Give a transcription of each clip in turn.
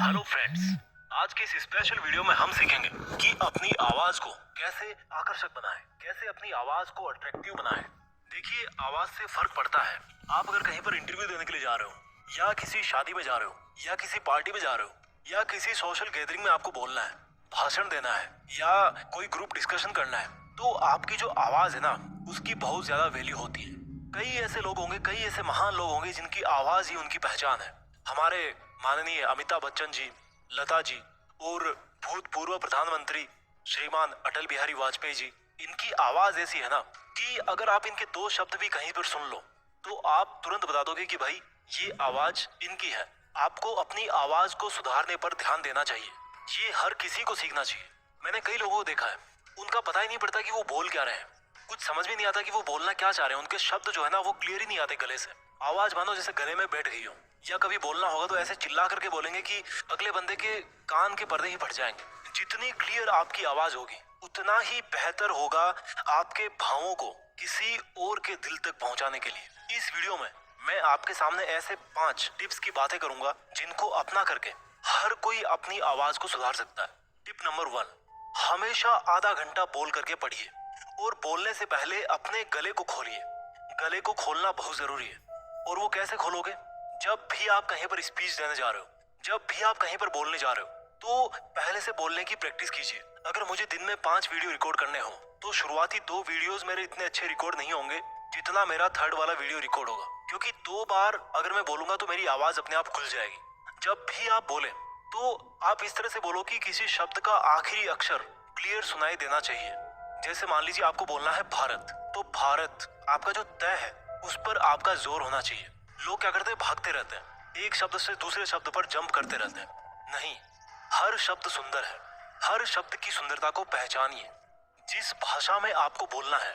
Hello friends, आज के इस स्पेशल वीडियो में हम सीखेंगे कि अपनी आवाज को कैसे आकर्षक बनाएं, कैसे अपनी आवाज को अट्रैक्टिव बनाएं। देखिए, आवाज से फर्क पड़ता है। आप अगर कहीं पर इंटरव्यू देने के लिए जा रहे हो, या किसी शादी में जा रहे हो, या किसी पार्टी में जा रहे हो, या किसी सोशल गैदरिंग में आपको बोलना है, भाषण देना है, या कोई ग्रुप डिस्कशन करना है, तो आपकी जो आवाज है ना, उसकी बहुत ज्यादा वैल्यू होती है। कई ऐसे लोग होंगे, कई ऐसे महान लोग होंगे जिनकी आवाज ही उनकी पहचान है। हमारे माननीय अमिताभ बच्चन जी, लता जी और भूतपूर्व प्रधानमंत्री श्रीमान अटल बिहारी वाजपेयी जी, इनकी आवाज ऐसी है ना कि अगर आप इनके दो शब्द भी कहीं पर सुन लो तो आप तुरंत बता दोगे कि भाई ये आवाज इनकी है। आपको अपनी आवाज को सुधारने पर ध्यान देना चाहिए। ये हर किसी को सीखना चाहिए। मैंने कई लोगों को देखा है, उनका पता ही नहीं पड़ता कि वो बोल क्या रहे हैं। कुछ समझ भी नहीं आता कि वो बोलना क्या चाह रहे हैं। उनके शब्द जो है ना, वो क्लियर ही नहीं आते गले से। आवाज मानो जैसे गले में बैठ गई हो। या कभी बोलना होगा तो ऐसे चिल्ला करके बोलेंगे कि अगले बंदे के कान के पर्दे ही फट जाएंगे। जितनी क्लियर आपकी आवाज होगी, उतना ही बेहतर होगा आपके भावों को किसी और के दिल तक पहुंचाने के लिए। इस वीडियो में मैं आपके सामने ऐसे 5 टिप्स की बातें करूंगा जिनको अपना करके हर कोई अपनी आवाज को सुधार सकता है। टिप नंबर 1, हमेशा आधा घंटा बोल करके पढ़िए और बोलने से पहले अपने गले को खोलिए। गले को खोलना बहुत जरूरी है। और वो कैसे खोलोगे? जब भी आप कहीं पर स्पीच देने जा रहे हो, जब भी आप कहीं पर बोलने जा रहे हो, तो पहले से बोलने की प्रैक्टिस कीजिए। अगर मुझे दिन में 5 वीडियो रिकॉर्ड करने हो तो शुरुआती 2 वीडियोस मेरे इतने अच्छे रिकॉर्ड नहीं होंगे जितना मेरा थर्ड वाला वीडियो रिकॉर्ड होगा। क्योंकि 2 बार अगर मैं बोलूंगा तो मेरी आवाज अपने आप खुल जाएगी। जब भी आप बोले तो आप इस तरह से बोलो कि किसी शब्द का आखिरी अक्षर क्लियर सुनाई देना चाहिए। जैसे मान लीजिए आपको बोलना है भारत, तो भारत आपका जो तय है उस पर आपका जोर होना चाहिए। लोग क्या करते हैं, भागते रहते हैं, एक शब्द से दूसरे शब्द पर जंप करते रहते हैं। नहीं, हर शब्द सुंदर है। हर शब्द की सुंदरता को पहचानिए। जिस भाषा में आपको बोलना है,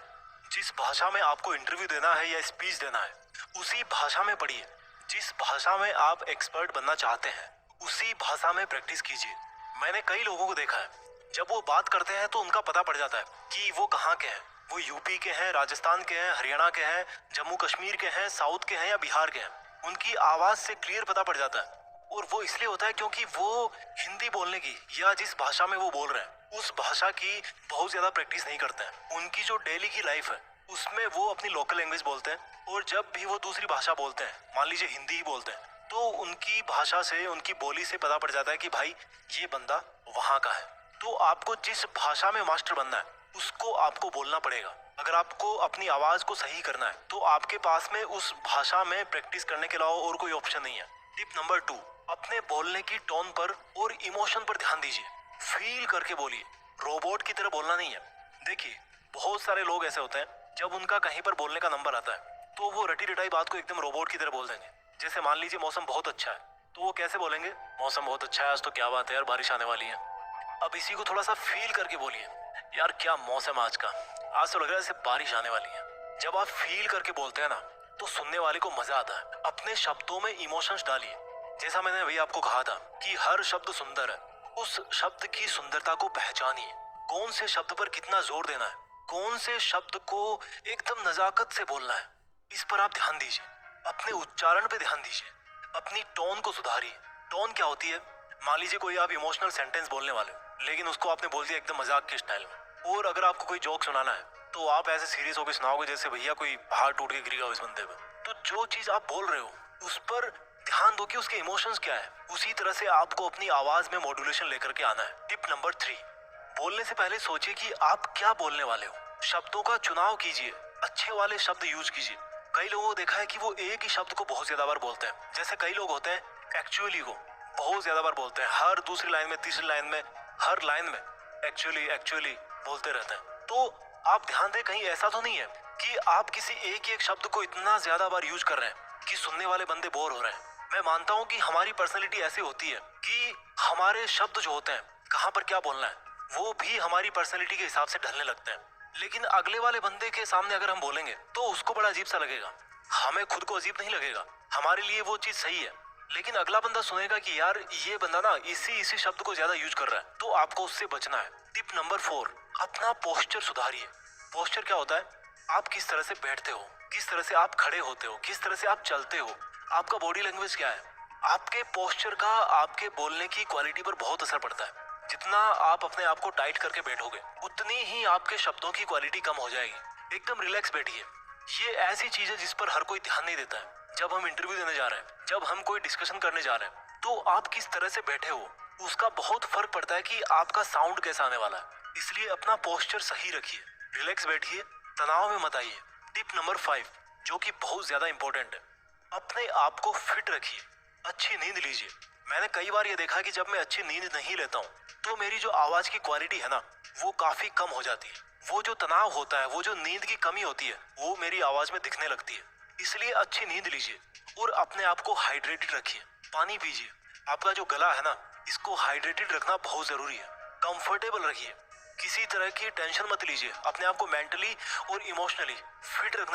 जिस भाषा में आपको इंटरव्यू देना है या स्पीच देना है, उसी भाषा में पढ़िए। जिस भाषा में आप एक्सपर्ट बनना चाहते हैं, उसी भाषा में प्रैक्टिस कीजिए। मैंने कई लोगों को देखा है, जब वो बात करते हैं तो उनका पता पड़ जाता है कि वो कहाँ के हैं। वो यूपी के हैं, राजस्थान के हैं, हरियाणा के हैं, जम्मू कश्मीर के हैं, साउथ के हैं या बिहार के हैं। उनकी आवाज से क्लियर पता पड़ जाता है। और वो इसलिए होता है क्योंकि वो हिंदी बोलने की या जिस भाषा में वो बोल रहे हैं उस भाषा की बहुत ज्यादा प्रैक्टिस नहीं करते हैं। उनकी जो डेली की लाइफ है उसमें वो अपनी लोकल लैंग्वेज बोलते हैं। और जब भी वो दूसरी भाषा बोलते हैं, मान लीजिए हिंदी ही बोलते हैं, तो उनकी भाषा से, उनकी बोली से पता पड़ जाता है कि भाई ये बंदा वहां का है। तो आपको जिस भाषा में मास्टर बनना है उसको आपको बोलना पड़ेगा। अगर आपको अपनी आवाज को सही करना है तो आपके पास में उस भाषा में प्रैक्टिस करने के अलावा और कोई ऑप्शन नहीं है। टिप नंबर 2, अपने बोलने की टोन पर और इमोशन पर ध्यान दीजिए। फील करके बोलिए, रोबोट की तरह बोलना नहीं है। देखिए, बहुत सारे लोग ऐसे होते हैं, जब उनका कहीं पर बोलने का नंबर आता है तो वो रटी रटाई बात को एकदम रोबोट की तरह बोल देंगे। जैसे मान लीजिए मौसम बहुत अच्छा है, तो वो कैसे बोलेंगे, मौसम बहुत अच्छा है आज, तो क्या बात है यार, बारिश आने वाली है। अब इसी को थोड़ा सा फील करके बोलिए, यार क्या मौसम आज का, आज तो लग रहा है जैसे बारिश आने वाली है। जब आप फील करके बोलते हैं ना, तो सुनने वाले को मजा आता है। अपने शब्दों में इमोशंस डालिए। जैसा मैंने अभी आपको कहा था कि हर शब्द सुंदर है, उस शब्द की सुंदरता को पहचानिए। कौन से शब्द पर कितना जोर देना है, कौन से शब्द को एकदम नजाकत से बोलना है, इस पर आप ध्यान दीजिए। अपने उच्चारण पे ध्यान दीजिए। अपनी टोन को सुधारिए। टोन क्या होती है? मान लीजिए कोई आप इमोशनल सेंटेंस बोलने वाले हो, लेकिन उसको आपने बोल दिया एकदम मजाक के स्टाइल में। और अगर आपको कोई जोक सुनाना है तो आप ऐसे सीरियस होकर सुनाओगे जैसे भैया कोई पहाड़ टूट के गिरेगा इस बंदे पे। तो जो चीज आप बोल रहे हो उस पर ध्यान दो कि उसके इमोशंस क्या है। उसी तरह से आपको अपनी आवाज में मॉड्यूलेशन लेकर के आना है। टिप नंबर 3, बोलने से पहले सोचिए कि आप क्या बोलने वाले हो। शब्दों का चुनाव कीजिए, अच्छे वाले शब्द यूज कीजिए। कई लोगों को देखा है कि वो एक ही शब्द को बहुत ज्यादा बार बोलते हैं। जैसे कई लोग होते हैं एक्चुअली को बहुत ज्यादा बार बोलते हैं, हर दूसरी लाइन में, तीसरी लाइन में, हर लाइन में एक्चुअली एक्चुअली बोलते रहते हैं। तो आप ध्यान दें, कहीं ऐसा तो नहीं है कि आप किसी एक ही एक शब्द को इतना ज्यादा बार यूज कर रहे हैं कि सुनने वाले बंदे बोर हो रहे हैं। मैं मानता हूँ कि हमारी पर्सनैलिटी ऐसी होती है कि हमारे शब्द जो होते हैं, कहाँ पर क्या बोलना है, वो भी हमारी पर्सनैलिटी के हिसाब से ढलने लगते हैं। लेकिन अगले वाले बंदे के सामने अगर हम बोलेंगे तो उसको बड़ा अजीब सा लगेगा। हमें खुद को अजीब नहीं लगेगा, हमारे लिए वो चीज सही है। लेकिन अगला बंदा सुनेगा कि यार ये बंदा ना इसी शब्द को ज्यादा यूज कर रहा है, तो आपको उससे बचना है। टिप नंबर 4, अपना पोस्चर सुधारिए। पोस्चर क्या होता है? आप किस तरह से बैठते हो, किस तरह से आप खड़े होते हो, किस तरह से आप चलते हो, आपका बॉडी लैंग्वेज क्या है। आपके पोस्चर का आपके बोलने की क्वालिटी पर बहुत असर पड़ता है। जितना आप अपने आप को टाइट करके बैठोगे उतनी ही आपके शब्दों की क्वालिटी कम हो जाएगी। एकदम रिलैक्स बैठिए। ये ऐसी चीज है जिस पर हर कोई ध्यान नहीं देता है। जब हम इंटरव्यू देने जा रहे हैं, जब हम कोई डिस्कशन करने जा रहे हैं, तो आप किस तरह से बैठे हो उसका बहुत फर्क पड़ता है कि आपका साउंड कैसा आने वाला है। इसलिए अपना पोस्चर सही रखिए, रिलैक्स बैठिए, तनाव में मत आइए। टिप नंबर 5 जो कि बहुत ज्यादा इंपॉर्टेंट है, अपने आप को फिट रखिए। अच्छी नींद लीजिए। मैंने कई बार ये देखा कि जब मैं अच्छी नींद नहीं लेता हूँ तो मेरी जो आवाज की क्वालिटी है ना, वो काफी कम हो जाती है। वो जो तनाव होता है, वो जो नींद की कमी होती है, वो मेरी आवाज में दिखने लगती है। इसलिए अच्छी नींद लीजिए और अपने आप को हाइड्रेटेड रखिए। पानी पीजिए। आपका जो गला है ना, इसको हाइड्रेटेड रखना बहुत जरूरी है। कंफर्टेबल रखिए। किसी तरह की टेंशन मत लीजिए। अपने आप को मेंटली और इमोशनली फिट रखने